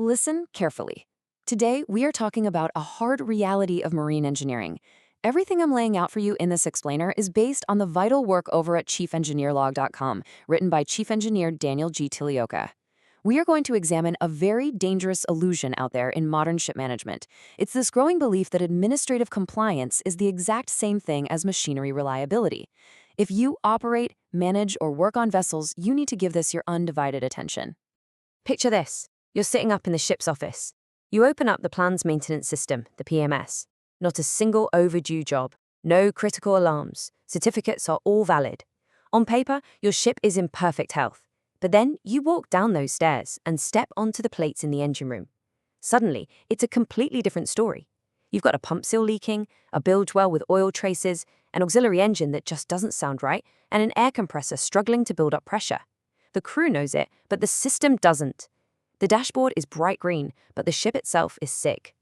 Listen carefully. Today, we are talking about a hard reality of marine engineering. Everything I'm laying out for you in this explainer is based on the vital work over at chiefengineerlog.com, written by Chief Engineer Daniel G. Tilioka. We are going to examine a very dangerous illusion out there in modern ship management. It's this growing belief that administrative compliance is the exact same thing as machinery reliability. If you operate, manage, or work on vessels, you need to give this your undivided attention. Picture this. You're sitting up in the ship's office. You open up the Plans Maintenance System, the PMS. Not a single overdue job. No critical alarms. Certificates are all valid. On paper, your ship is in perfect health. But then you walk down those stairs and step onto the plates in the engine room. Suddenly, it's a completely different story. You've got a pump seal leaking, a bilge well with oil traces, an auxiliary engine that just doesn't sound right, and an air compressor struggling to build up pressure. The crew knows it, but the system doesn't. The dashboard is bright green, but the ship itself is sick.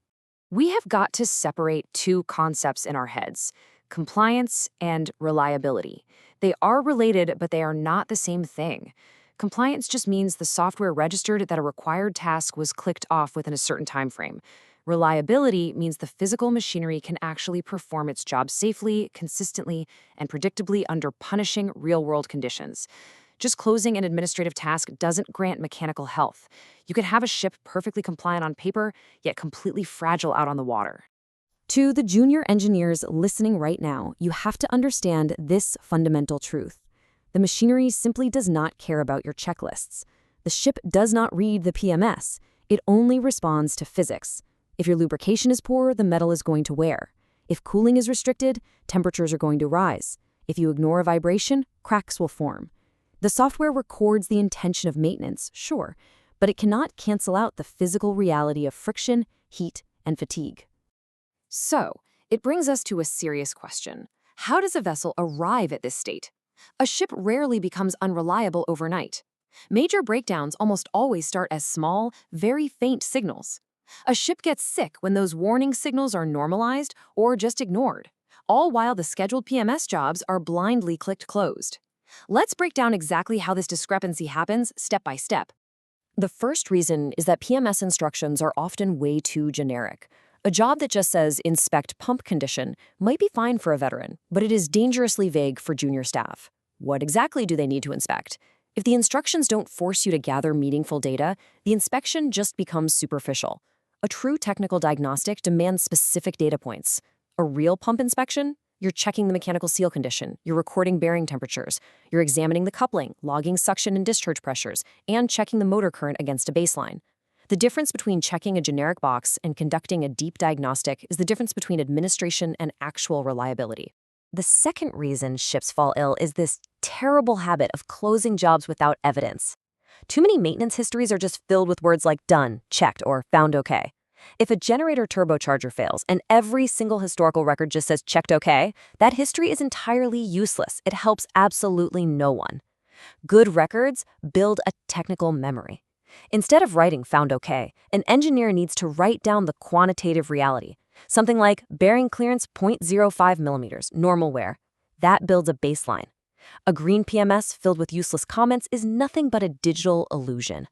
We have got to separate two concepts in our heads: compliance and reliability. They are related, but they are not the same thing. Compliance just means the software registered that a required task was clicked off within a certain time frame. Reliability means the physical machinery can actually perform its job safely, consistently, and predictably under punishing real-world conditions. Just closing an administrative task doesn't grant mechanical health. You could have a ship perfectly compliant on paper, yet completely fragile out on the water. To the junior engineers listening right now, you have to understand this fundamental truth. The machinery simply does not care about your checklists. The ship does not read the PMS. It only responds to physics. If your lubrication is poor, the metal is going to wear. If cooling is restricted, temperatures are going to rise. If you ignore a vibration, cracks will form. The software records the intention of maintenance, sure, but it cannot cancel out the physical reality of friction, heat, and fatigue. So, it brings us to a serious question. How does a vessel arrive at this state? A ship rarely becomes unreliable overnight. Major breakdowns almost always start as small, very faint signals. A ship gets sick when those warning signals are normalized or just ignored, all while the scheduled PMS jobs are blindly clicked closed. Let's break down exactly how this discrepancy happens step by step. The first reason is that PMS instructions are often way too generic. A job that just says inspect pump condition might be fine for a veteran, but it is dangerously vague for junior staff. What exactly do they need to inspect? If the instructions don't force you to gather meaningful data, the inspection just becomes superficial. A true technical diagnostic demands specific data points. A real pump inspection? You're checking the mechanical seal condition, you're recording bearing temperatures, you're examining the coupling, logging suction and discharge pressures, and checking the motor current against a baseline. The difference between checking a generic box and conducting a deep diagnostic is the difference between administration and actual reliability. The second reason ships fall ill is this terrible habit of closing jobs without evidence. Too many maintenance histories are just filled with words like done, checked, or found okay. If a generator turbocharger fails and every single historical record just says checked okay, that history is entirely useless. It helps absolutely no one. Good records build a technical memory. Instead of writing found okay, an engineer needs to write down the quantitative reality. Something like bearing clearance 0.05 millimeters, normal wear. That builds a baseline. A green PMS filled with useless comments is nothing but a digital illusion.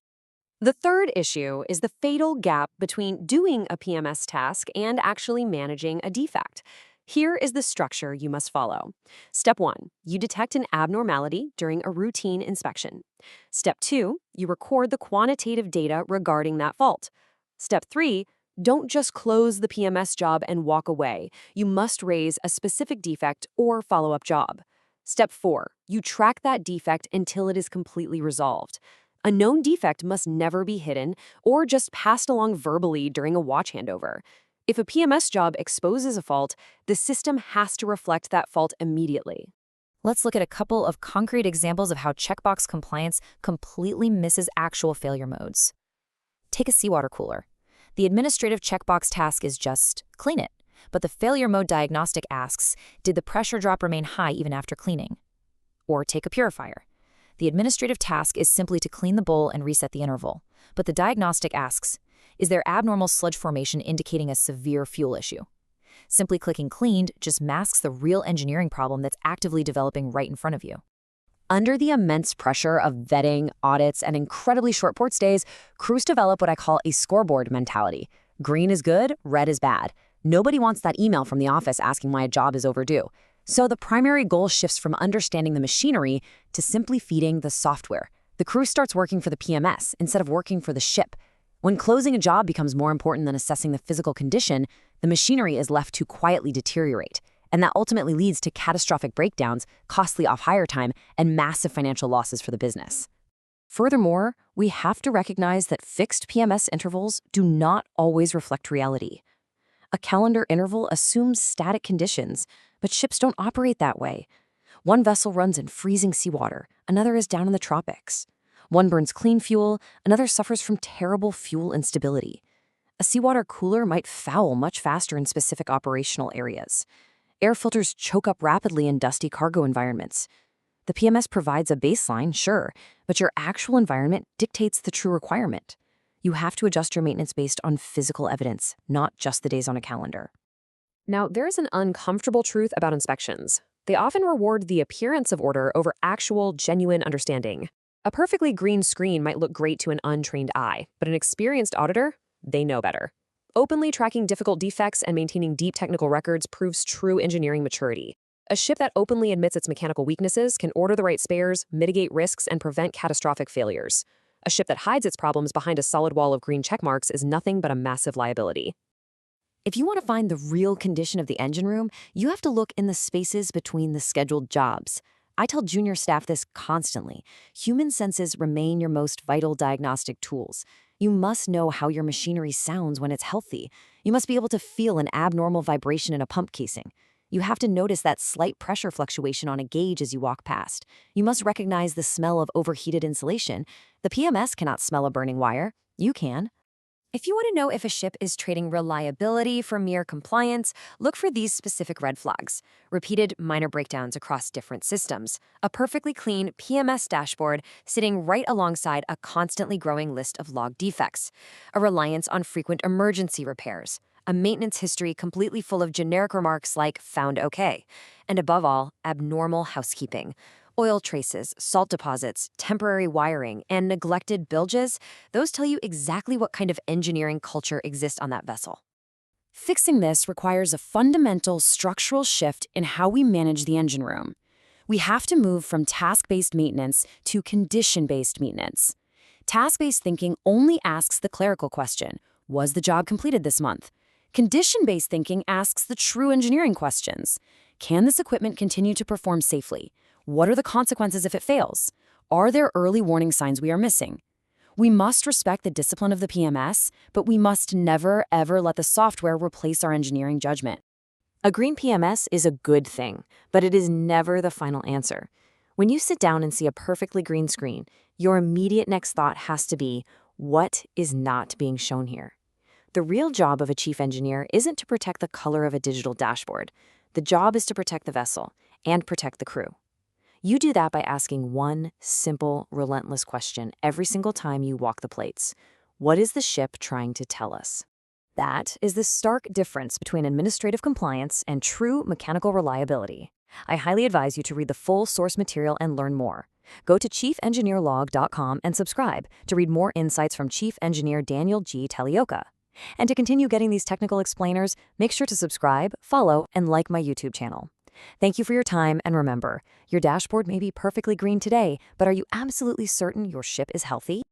The third issue is the fatal gap between doing a PMS task and actually managing a defect. Here is the structure you must follow. Step 1, you detect an abnormality during a routine inspection. Step 2, you record the quantitative data regarding that fault. Step 3, don't just close the PMS job and walk away. You must raise a specific defect or follow-up job. Step 4, you track that defect until it is completely resolved. A known defect must never be hidden or just passed along verbally during a watch handover. If a PMS job exposes a fault, the system has to reflect that fault immediately. Let's look at a couple of concrete examples of how checkbox compliance completely misses actual failure modes. Take a seawater cooler. The administrative checkbox task is just clean it, but the failure mode diagnostic asks, did the pressure drop remain high even after cleaning? Or take a purifier. The administrative task is simply to clean the bowl and reset the interval, but the diagnostic asks, is there abnormal sludge formation indicating a severe fuel issue? Simply clicking cleaned just masks the real engineering problem that's actively developing right in front of you. Under the immense pressure of vetting, audits, and incredibly short port stays, crews develop what I call a scoreboard mentality. Green is good, red is bad. Nobody wants that email from the office asking why a job is overdue. So the primary goal shifts from understanding the machinery to simply feeding the software. The crew starts working for the PMS instead of working for the ship. When closing a job becomes more important than assessing the physical condition, the machinery is left to quietly deteriorate. And that ultimately leads to catastrophic breakdowns, costly off-hire time, and massive financial losses for the business. Furthermore, we have to recognize that fixed PMS intervals do not always reflect reality. A calendar interval assumes static conditions, but ships don't operate that way. One vessel runs in freezing seawater, another is down in the tropics. One burns clean fuel, another suffers from terrible fuel instability. A seawater cooler might foul much faster in specific operational areas. Air filters choke up rapidly in dusty cargo environments. The PMS provides a baseline, sure, but your actual environment dictates the true requirement. You have to adjust your maintenance based on physical evidence, not just the days on a calendar. Now, there's an uncomfortable truth about inspections. They often reward the appearance of order over actual, genuine understanding. A perfectly green screen might look great to an untrained eye, but an experienced auditor, they know better. Openly tracking difficult defects and maintaining deep technical records proves true engineering maturity. A ship that openly admits its mechanical weaknesses can order the right spares, mitigate risks, and prevent catastrophic failures. A ship that hides its problems behind a solid wall of green checkmarks is nothing but a massive liability. If you want to find the real condition of the engine room, you have to look in the spaces between the scheduled jobs. I tell junior staff this constantly. Human senses remain your most vital diagnostic tools. You must know how your machinery sounds when it's healthy. You must be able to feel an abnormal vibration in a pump casing. You have to notice that slight pressure fluctuation on a gauge as you walk past. You must recognize the smell of overheated insulation. The PMS cannot smell a burning wire. You can. If you want to know if a ship is trading reliability for mere compliance, look for these specific red flags. Repeated minor breakdowns across different systems. A perfectly clean PMS dashboard sitting right alongside a constantly growing list of log defects. A reliance on frequent emergency repairs. A maintenance history completely full of generic remarks like "found okay." And above all, abnormal housekeeping. Oil traces, salt deposits, temporary wiring, and neglected bilges, those tell you exactly what kind of engineering culture exists on that vessel. Fixing this requires a fundamental structural shift in how we manage the engine room. We have to move from task-based maintenance to condition-based maintenance. Task-based thinking only asks the clerical question, was the job completed this month? Condition-based thinking asks the true engineering questions. Can this equipment continue to perform safely? What are the consequences if it fails? Are there early warning signs we are missing? We must respect the discipline of the PMS, but we must never, ever let the software replace our engineering judgment. A green PMS is a good thing, but it is never the final answer. When you sit down and see a perfectly green screen, your immediate next thought has to be, what is not being shown here? The real job of a chief engineer isn't to protect the color of a digital dashboard. The job is to protect the vessel and protect the crew. You do that by asking one simple, relentless question every single time you walk the plates. What is the ship trying to tell us? That is the stark difference between administrative compliance and true mechanical reliability. I highly advise you to read the full source material and learn more. Go to chiefengineerlog.com and subscribe to read more insights from Chief Engineer Daniel G. Talioka. And to continue getting these technical explainers, make sure to subscribe, follow, and like my YouTube channel. Thank you for your time, and remember, your dashboard may be perfectly green today, but are you absolutely certain your ship is healthy?